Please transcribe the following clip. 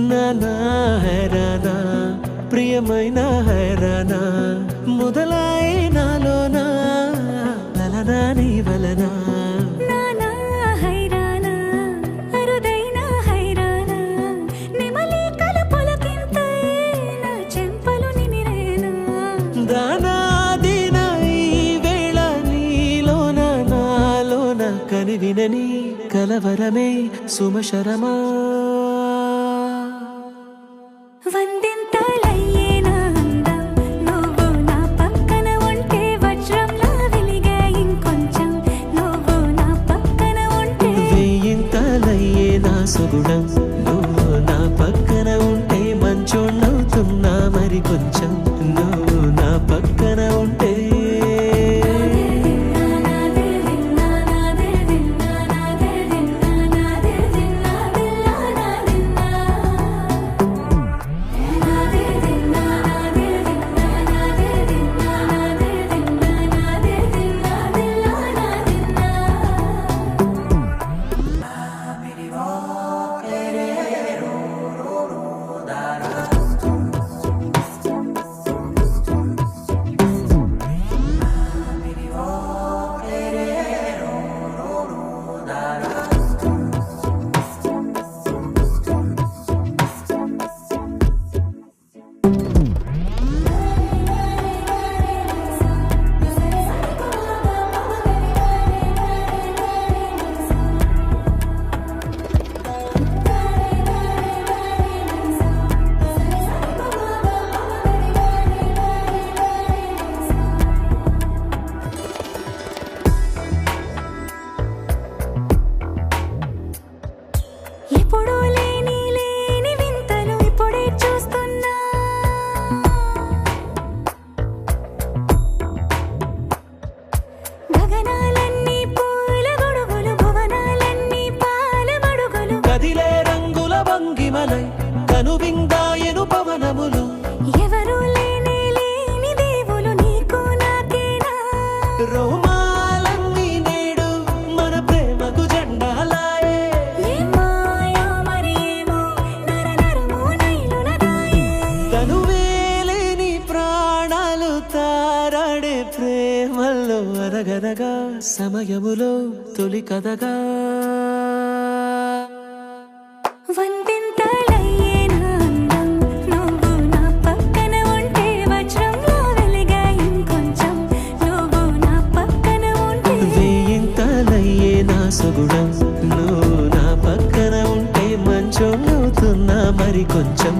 నానా హైరానా ప్రియమైన హైరానా మొదలాయి నాలోనా లలనా నీ వలనా నానా హైరానా అరుదైన హైరానా నెమలి కలపులకింతై నా చెంపలు నిమిరేనా దానా దీనా ఈ వేళ నీలోన నాలోన కనివినని కలవరమే సుమశరమా వందింతలయ్యేనా అందం నువ్వు నా పక్కన ఉంటే వజ్రంలా వెలిగే ఇంకొంచెం నువ్వు నా పక్కన ఉంటే వేయింతలయ్యే నా సుగుణం నువ్వు నా పక్కన ఉంటే మంచోళ్ళవుతున్నా మరి కొంచెం నువ్వు నా పక్కన ఉంటే ఎప్పుడూ లేని వింతలు ఇప్పుడే చూస్తున్నా గగనాలన్నీ పూల గొడుగులు భువనాలన్నీ పాల మడుగులు కదిలే రంగుల భంగిమలై కనువిందాయను పవనములు ఎవరూ లేని దేవులు నీకు నాకేనా రోమాలన్నీ నేడు మన ప్రేమకు జెండాలాయే ఏ మాయా మరి ఏమో నరనరమో నైలునదాయే తనువేలేని ప్రాణాలు తారాడే ప్రేమల్లో అరగరగా సమయములో తొలి కథగా వందింతలయ్యేనా అందం నువ్వు నా పక్కన ఉంటే వజ్రంలా వెలిగే ఇంకొంచెం నువ్వు నా పక్కన ఉంటే వేయింతలయ్యే నా సుగుణం నువ్వు నా పక్కన ఉంటే మంచోళ్ళవుతున్నా మరి కొంచెం